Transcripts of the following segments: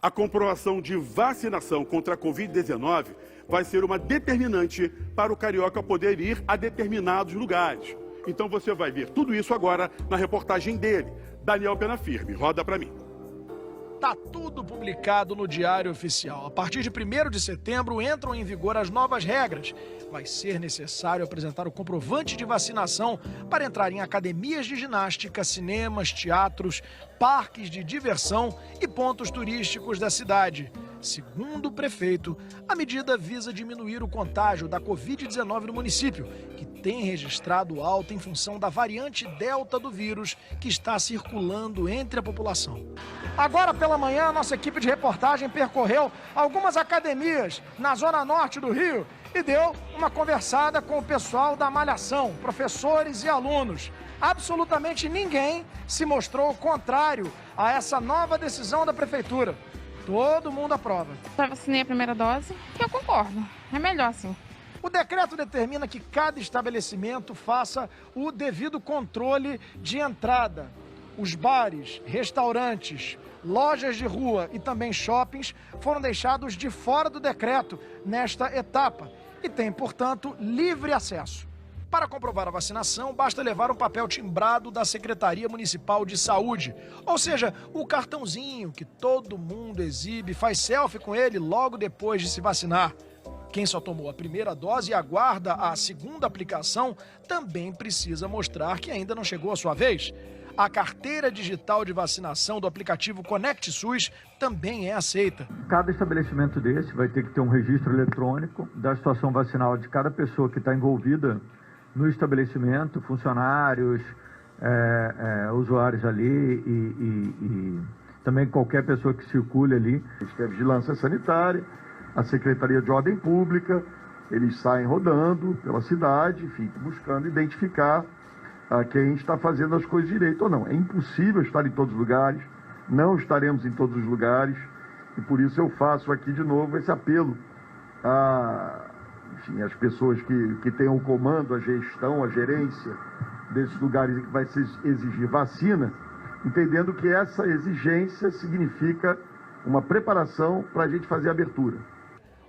A comprovação de vacinação contra a Covid-19 vai ser uma determinante para o carioca poder ir a determinados lugares. Então você vai ver tudo isso agora na reportagem dele, Daniel Penafirme. Roda para mim. Tá tudo publicado no Diário Oficial. A partir de 1º de setembro entram em vigor as novas regras. Vai ser necessário apresentar o comprovante de vacinação para entrar em academias de ginástica, cinemas, teatros, parques de diversão e pontos turísticos da cidade. Segundo o prefeito, a medida visa diminuir o contágio da Covid-19 no município, que tem registrado alta em função da variante Delta do vírus que está circulando entre a população. Agora pela manhã, a nossa equipe de reportagem percorreu algumas academias na zona norte do Rio e deu uma conversada com o pessoal da Malhação, professores e alunos. Absolutamente ninguém se mostrou contrário a essa nova decisão da prefeitura. Todo mundo aprova. Já vacinei a primeira dose e eu concordo. É melhor assim. O decreto determina que cada estabelecimento faça o devido controle de entrada. Os bares, restaurantes, lojas de rua e também shoppings foram deixados de fora do decreto nesta etapa e têm, portanto, livre acesso. Para comprovar a vacinação, basta levar um papel timbrado da Secretaria Municipal de Saúde, ou seja, o cartãozinho que todo mundo exibe, faz selfie com ele logo depois de se vacinar. Quem só tomou a primeira dose e aguarda a segunda aplicação também precisa mostrar que ainda não chegou a sua vez. A carteira digital de vacinação do aplicativo Conect SUS também é aceita. Cada estabelecimento desse vai ter que ter um registro eletrônico da situação vacinal de cada pessoa que está envolvida no estabelecimento, funcionários, usuários ali e também qualquer pessoa que circule ali. A gente tem a vigilância sanitária, a Secretaria de Ordem Pública, eles saem rodando pela cidade, enfim, buscando identificar quem está fazendo as coisas direito ou não. É impossível estar em todos os lugares, não estaremos em todos os lugares, e por isso eu faço aqui de novo esse apelo enfim, as pessoas que têm o comando, a gestão, a gerência desses lugares em que vai se exigir vacina, entendendo que essa exigência significa uma preparação para a gente fazer a abertura.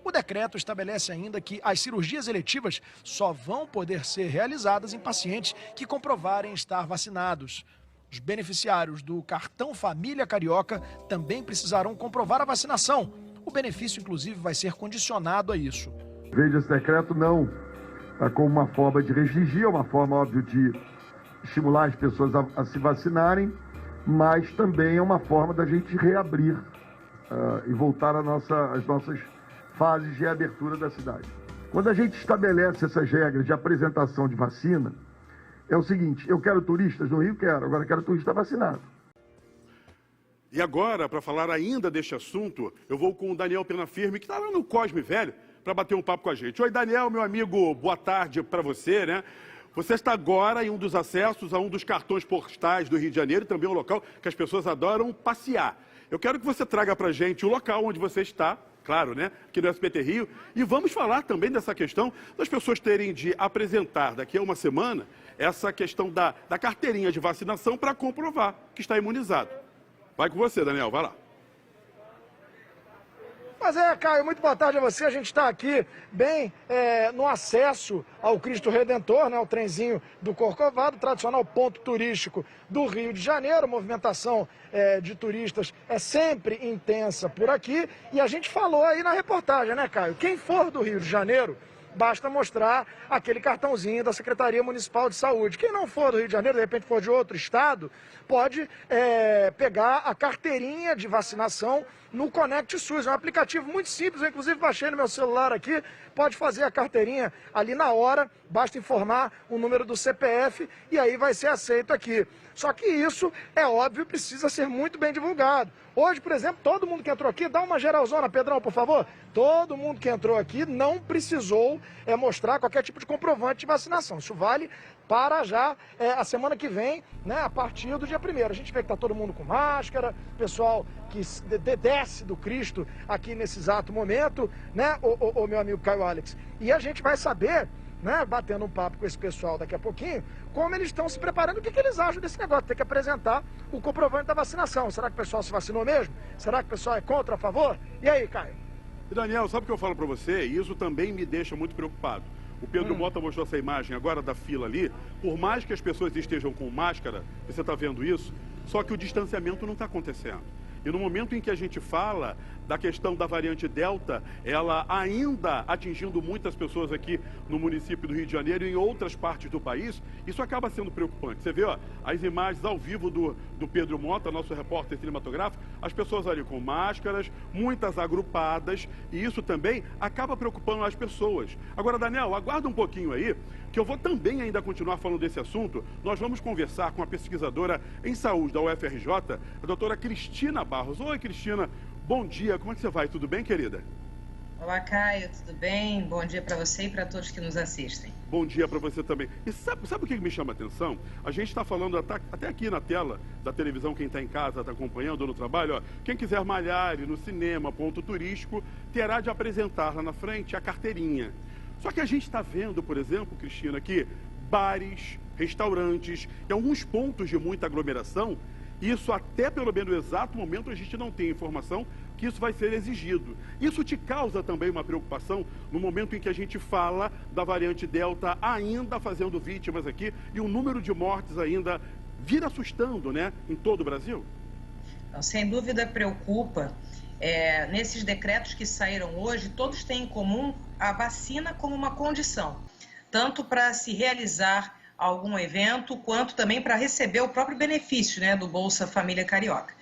O decreto estabelece ainda que as cirurgias eletivas só vão poder ser realizadas em pacientes que comprovarem estar vacinados. Os beneficiários do Cartão Família Carioca também precisarão comprovar a vacinação. O benefício, inclusive, vai ser condicionado a isso. Veja, esse decreto não como uma forma de restringir, uma forma, óbvio, de estimular as pessoas a se vacinarem, mas também é uma forma da gente reabrir e voltar às nossas fases de reabertura da cidade. Quando a gente estabelece essas regras de apresentação de vacina, é o seguinte: eu quero turistas no Rio? Quero, agora quero turista vacinado. E agora, para falar ainda deste assunto, eu vou com o Daniel Penafirme, que está lá no Cosme Velho, para bater um papo com a gente. Oi, Daniel, meu amigo, boa tarde para você, né? Você está agora em um dos acessos a um dos cartões postais do Rio de Janeiro, também um local que as pessoas adoram passear. Eu quero que você traga para a gente o local onde você está, claro, né? Aqui no SBT Rio. E vamos falar também dessa questão das pessoas terem de apresentar daqui a uma semana essa questão da carteirinha de vacinação para comprovar que está imunizado. Vai com você, Daniel, vai lá. Mas Caio, muito boa tarde a você. A gente está aqui bem no acesso ao Cristo Redentor, né, o trenzinho do Corcovado, tradicional ponto turístico do Rio de Janeiro. A movimentação de turistas é sempre intensa por aqui. E a gente falou aí na reportagem, né, Caio? Quem for do Rio de Janeiro, basta mostrar aquele cartãozinho da Secretaria Municipal de Saúde. Quem não for do Rio de Janeiro, de repente for de outro estado, pode pegar a carteirinha de vacinação no Conect SUS. É um aplicativo muito simples, eu inclusive baixei no meu celular aqui, pode fazer a carteirinha ali na hora, basta informar o número do CPF e aí vai ser aceito aqui. Só que isso, é óbvio, precisa ser muito bem divulgado. Hoje, por exemplo, todo mundo que entrou aqui, dá uma geralzona, Pedrão, por favor. Todo mundo que entrou aqui não precisou mostrar qualquer tipo de comprovante de vacinação. Isso vale para já a semana que vem, né, a partir do dia 1º. A gente vê que está todo mundo com máscara, pessoal que desce do Cristo aqui nesse exato momento, né, o meu amigo Caio Alex. E a gente vai saber né, batendo um papo com esse pessoal daqui a pouquinho, como eles estão se preparando, o que eles acham desse negócio, ter que apresentar o comprovante da vacinação. Será que o pessoal se vacinou mesmo? Será que o pessoal é contra, a favor? E aí, Caio? E Daniel, sabe o que eu falo para você? E isso também me deixa muito preocupado. O Pedro Mota mostrou essa imagem agora da fila ali. Por mais que as pessoas estejam com máscara, você está vendo isso, só que o distanciamento não está acontecendo. E no momento em que a gente fala da questão da variante Delta, ela ainda atingindo muitas pessoas aqui no município do Rio de Janeiro e em outras partes do país, isso acaba sendo preocupante. Você vê, ó, as imagens ao vivo do Pedro Mota, nosso repórter cinematográfico, as pessoas ali com máscaras, muitas agrupadas, e isso também acaba preocupando as pessoas. Agora, Daniel, aguarda um pouquinho aí, que eu vou também ainda continuar falando desse assunto. Nós vamos conversar com a pesquisadora em saúde da UFRJ, a doutora Cristina Barros. Oi, Cristina. Bom dia, como é que você vai? Tudo bem, querida? Olá, Caio, tudo bem? Bom dia para você e para todos que nos assistem. Bom dia para você também. E sabe o que me chama a atenção? A gente está falando até aqui na tela da televisão, quem está em casa, está acompanhando no trabalho, ó, quem quiser malhar, ir no cinema, ponto turístico, terá de apresentar lá na frente a carteirinha. Só que a gente está vendo, por exemplo, Cristina, que bares, restaurantes e alguns pontos de muita aglomeração, isso até pelo menos no exato momento a gente não tem informação que isso vai ser exigido. Isso te causa também uma preocupação no momento em que a gente fala da variante Delta ainda fazendo vítimas aqui e o número de mortes ainda vira assustando, né, em todo o Brasil? Então, sem dúvida preocupa. Nesses decretos que saíram hoje, todos têm em comum a vacina como uma condição, tanto para se realizar algum evento, quanto também para receber o próprio benefício, né, do Bolsa Família Carioca.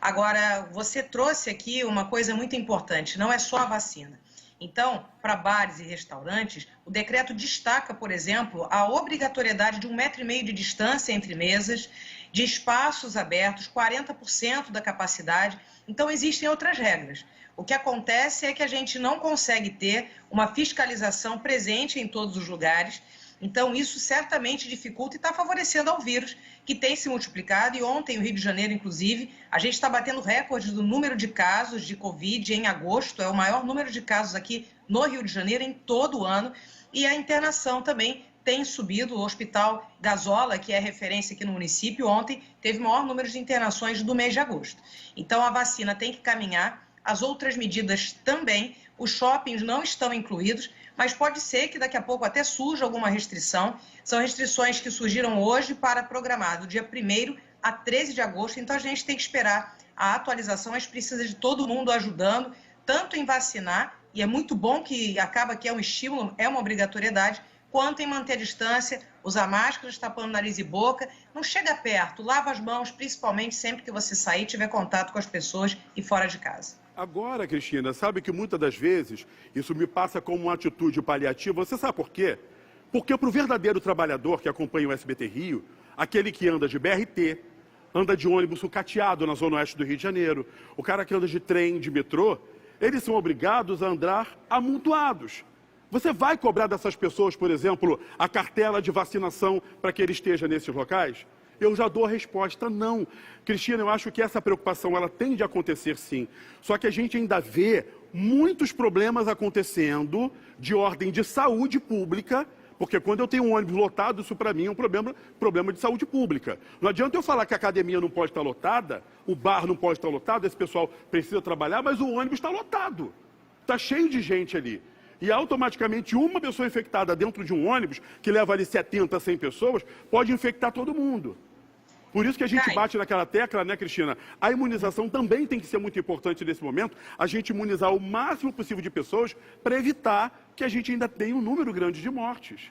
Agora, você trouxe aqui uma coisa muito importante, não é só a vacina. Então, para bares e restaurantes, o decreto destaca, por exemplo, a obrigatoriedade de 1,5 metro de distância entre mesas, de espaços abertos, 40% da capacidade. Então, existem outras regras. O que acontece é que a gente não consegue ter uma fiscalização presente em todos os lugares. Então, isso certamente dificulta e está favorecendo ao vírus, que tem se multiplicado. E ontem, no Rio de Janeiro, inclusive, a gente está batendo recorde do número de casos de Covid em agosto. É o maior número de casos aqui no Rio de Janeiro em todo o ano. E a internação também tem subido. O Hospital Gazola, que é referência aqui no município, ontem teve o maior número de internações do mês de agosto. Então, a vacina tem que caminhar. As outras medidas também. Os shoppings não estão incluídos, mas pode ser que daqui a pouco até surja alguma restrição. São restrições que surgiram hoje para programar do dia 1º a 13 de agosto, então a gente tem que esperar a atualização, mas precisa de todo mundo ajudando, tanto em vacinar, e é muito bom que acaba que é um estímulo, é uma obrigatoriedade, quanto em manter a distância, usar máscaras, tapando nariz e boca, não chega perto, lava as mãos, principalmente sempre que você sair e tiver contato com as pessoas e fora de casa. Agora, Cristina, sabe que muitas das vezes isso me passa como uma atitude paliativa. Você sabe por quê? Porque para o verdadeiro trabalhador que acompanha o SBT Rio, aquele que anda de BRT, anda de ônibus sucateado na zona oeste do Rio de Janeiro, o cara que anda de trem, de metrô, eles são obrigados a andar amontoados. Você vai cobrar dessas pessoas, por exemplo, a cartela de vacinação para que ele esteja nesses locais? Eu já dou a resposta, não. Cristina, eu acho que essa preocupação ela tem de acontecer sim. Só que a gente ainda vê muitos problemas acontecendo de ordem de saúde pública, porque quando eu tenho um ônibus lotado, isso para mim é um problema de saúde pública. Não adianta eu falar que a academia não pode estar lotada, o bar não pode estar lotado, esse pessoal precisa trabalhar, mas o ônibus está lotado. Está cheio de gente ali. E automaticamente uma pessoa infectada dentro de um ônibus, que leva ali 70, 100 pessoas, pode infectar todo mundo. Por isso que a gente bate naquela tecla, né, Cristina? A imunização também tem que ser muito importante nesse momento, a gente imunizar o máximo possível de pessoas para evitar que a gente ainda tenha um número grande de mortes.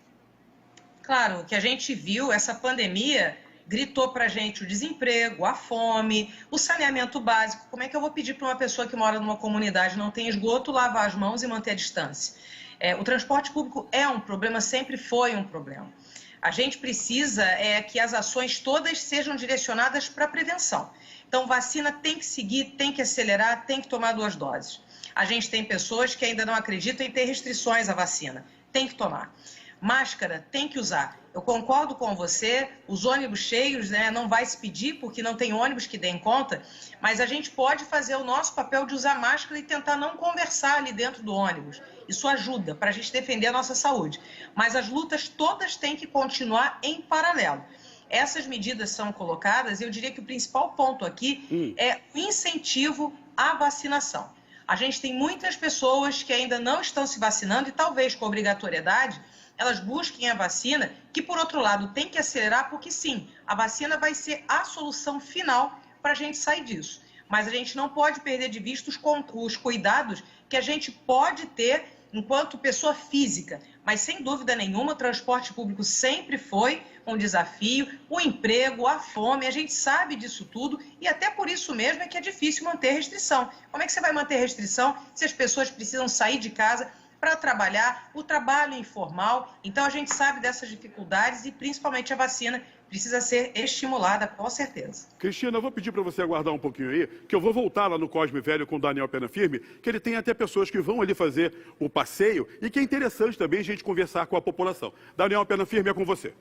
Claro, o que a gente viu, essa pandemia gritou para a gente o desemprego, a fome, o saneamento básico. Como é que eu vou pedir para uma pessoa que mora numa comunidade, não tem esgoto, lavar as mãos e manter a distância? O transporte público é um problema, sempre foi um problema. A gente precisa que as ações todas sejam direcionadas para a prevenção. Então, vacina tem que seguir, tem que acelerar, tem que tomar 2 doses. A gente tem pessoas que ainda não acreditam em ter restrições à vacina. Tem que tomar. Máscara tem que usar. Eu concordo com você, os ônibus cheios, né, não vai se pedir porque não tem ônibus que deem conta, mas a gente pode fazer o nosso papel de usar máscara e tentar não conversar ali dentro do ônibus. Isso ajuda para a gente defender a nossa saúde. Mas as lutas todas têm que continuar em paralelo. Essas medidas são colocadas e eu diria que o principal ponto aqui é o incentivo à vacinação. A gente tem muitas pessoas que ainda não estão se vacinando e talvez com obrigatoriedade elas busquem a vacina, que por outro lado tem que acelerar porque sim, a vacina vai ser a solução final para a gente sair disso. Mas a gente não pode perder de vista os cuidados que a gente pode ter enquanto pessoa física. Mas, sem dúvida nenhuma, o transporte público sempre foi um desafio, o emprego, a fome, a gente sabe disso tudo e até por isso mesmo é que é difícil manter restrição. Como é que você vai manter restrição se as pessoas precisam sair de casa para trabalhar, o trabalho informal? Então, a gente sabe dessas dificuldades e, principalmente, a vacina precisa ser estimulada, com certeza. Cristina, eu vou pedir para você aguardar um pouquinho aí, que eu vou voltar lá no Cosme Velho com o Daniel Penafirme, que ele tem até pessoas que vão ali fazer o passeio e que é interessante também a gente conversar com a população. Daniel Penafirme, é com você.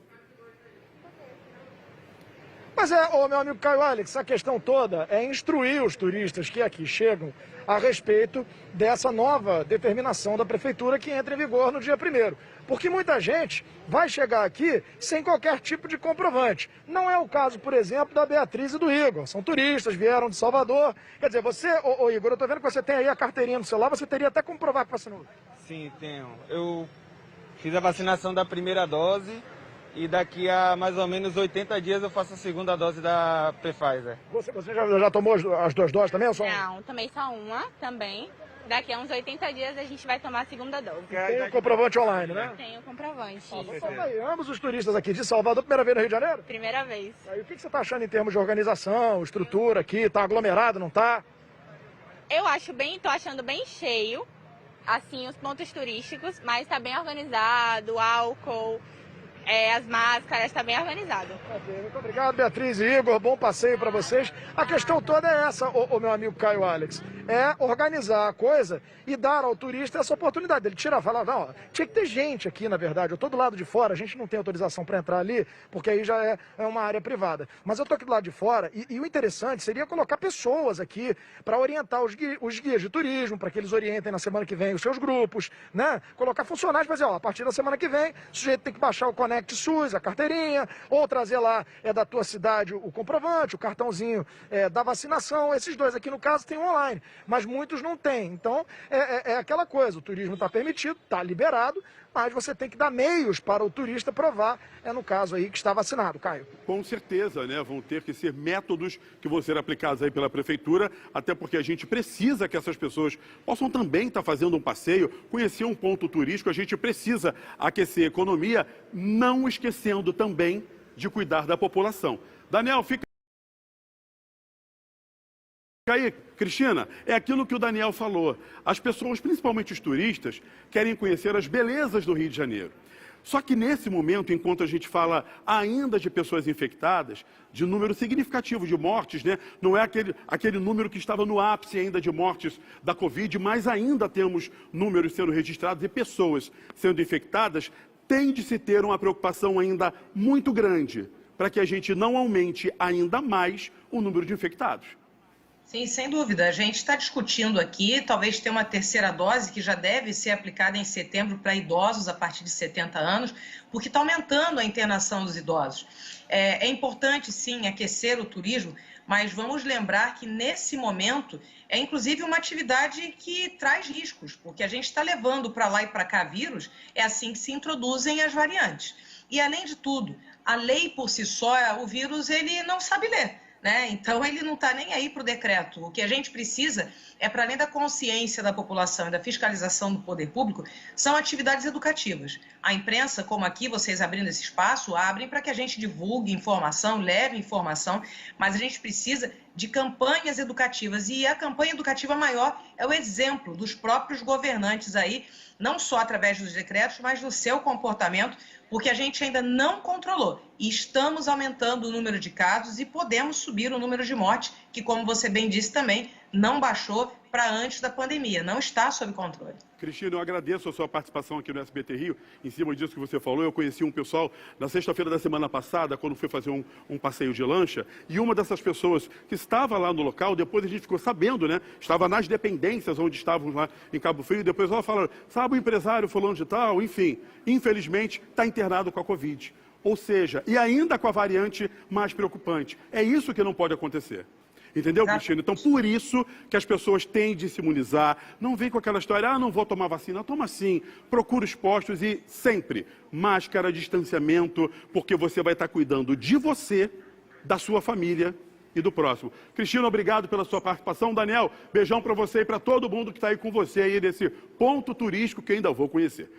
Mas meu amigo Caio Alex, a questão toda é instruir os turistas que aqui chegam a respeito dessa nova determinação da prefeitura que entra em vigor no dia 1º. Porque muita gente vai chegar aqui sem qualquer tipo de comprovante. Não é o caso, por exemplo, da Beatriz e do Igor. São turistas, vieram de Salvador. Quer dizer, você, Igor, eu tô vendo que você tem aí a carteirinha no celular, você teria até como provar que vacinou. Sim, tenho. Eu fiz a vacinação da primeira dose e daqui a mais ou menos 80 dias eu faço a segunda dose da Pfizer. Você já tomou as 2 doses também ou só uma? Não, tomei só uma também. Daqui a uns 80 dias a gente vai tomar a segunda dose. Tem o comprovante online, né? Tem o comprovante. Aí, ambos os turistas aqui de Salvador, primeira vez no Rio de Janeiro? Primeira vez. Aí, o que você está achando em termos de organização, estrutura aqui? Tá aglomerado, não tá? Eu tô achando bem cheio, assim, os pontos turísticos, mas tá bem organizado, álcool, as máscaras, tá bem organizado. Ok, muito obrigado, Beatriz e Igor, bom passeio para vocês. A questão toda é essa, meu amigo Caio Alex, é organizar a coisa e dar ao turista essa oportunidade. Ele tira e fala, não, tinha que ter gente aqui, na verdade, eu tô do lado de fora, a gente não tem autorização para entrar ali, porque aí já é uma área privada. Mas eu tô aqui do lado de fora e o interessante seria colocar pessoas aqui para orientar os guias de turismo, para que eles orientem na semana que vem os seus grupos, né? Colocar funcionários para dizer, a partir da semana que vem, o sujeito tem que baixar o Conect SUS, a carteirinha, ou trazer lá da tua cidade o comprovante, o cartãozinho da vacinação. Esses dois aqui, no caso, tem online, mas muitos não têm. Então, é aquela coisa, o turismo está permitido, está liberado, mas você tem que dar meios para o turista provar, no caso aí, que está vacinado, Caio. Com certeza, né? Vão ter que ser métodos que vão ser aplicados aí pela prefeitura, até porque a gente precisa que essas pessoas possam também estar fazendo um passeio, conhecer um ponto turístico, a gente precisa aquecer a economia, não esquecendo também de cuidar da população. Daniel, fica aí, Cristina, é aquilo que o Daniel falou. As pessoas, principalmente os turistas, querem conhecer as belezas do Rio de Janeiro. Só que nesse momento, enquanto a gente fala ainda de pessoas infectadas, de número significativo de mortes, né? Não é aquele número que estava no ápice ainda de mortes da Covid, mas ainda temos números sendo registrados e pessoas sendo infectadas, tem de se ter uma preocupação ainda muito grande para que a gente não aumente ainda mais o número de infectados. Sim, sem dúvida. A gente está discutindo aqui, talvez ter uma terceira dose que já deve ser aplicada em setembro para idosos a partir de 70 anos, porque está aumentando a internação dos idosos. É importante, sim, aquecer o turismo, mas vamos lembrar que nesse momento é inclusive uma atividade que traz riscos, porque a gente está levando para lá e para cá vírus, é assim que se introduzem as variantes. E além de tudo, a lei por si só, o vírus ele não sabe ler. Né? Então, ele não está nem aí para o decreto. O que a gente precisa é, para além da consciência da população e da fiscalização do poder público, são atividades educativas. A imprensa, como aqui, vocês abrindo esse espaço, abrem para que a gente divulgue informação, leve informação, mas a gente precisa de campanhas educativas. E a campanha educativa maior é o exemplo dos próprios governantes aí, não só através dos decretos, mas do seu comportamento, porque a gente ainda não controlou. E estamos aumentando o número de casos e podemos subir o número de mortes, que, como você bem disse também, não baixou para antes da pandemia, não está sob controle. Cristina, eu agradeço a sua participação aqui no SBT Rio. Em cima disso que você falou, eu conheci um pessoal na sexta-feira da semana passada, quando fui fazer um passeio de lancha, e uma dessas pessoas que estava lá no local, depois a gente ficou sabendo, né? Estava nas dependências onde estávamos lá em Cabo Frio, depois ela falou, sabe o empresário fulano de tal? Enfim, infelizmente está internado com a Covid. Ou seja, e ainda com a variante mais preocupante. É isso que não pode acontecer. Entendeu, Cristina? Então, por isso que as pessoas têm de se imunizar. Não vem com aquela história, não vou tomar vacina. Toma sim, procura os postos e sempre máscara, distanciamento, porque você vai estar cuidando de você, da sua família e do próximo. Cristina, obrigado pela sua participação. Daniel, beijão para você e para todo mundo que está aí com você aí nesse ponto turístico que ainda vou conhecer.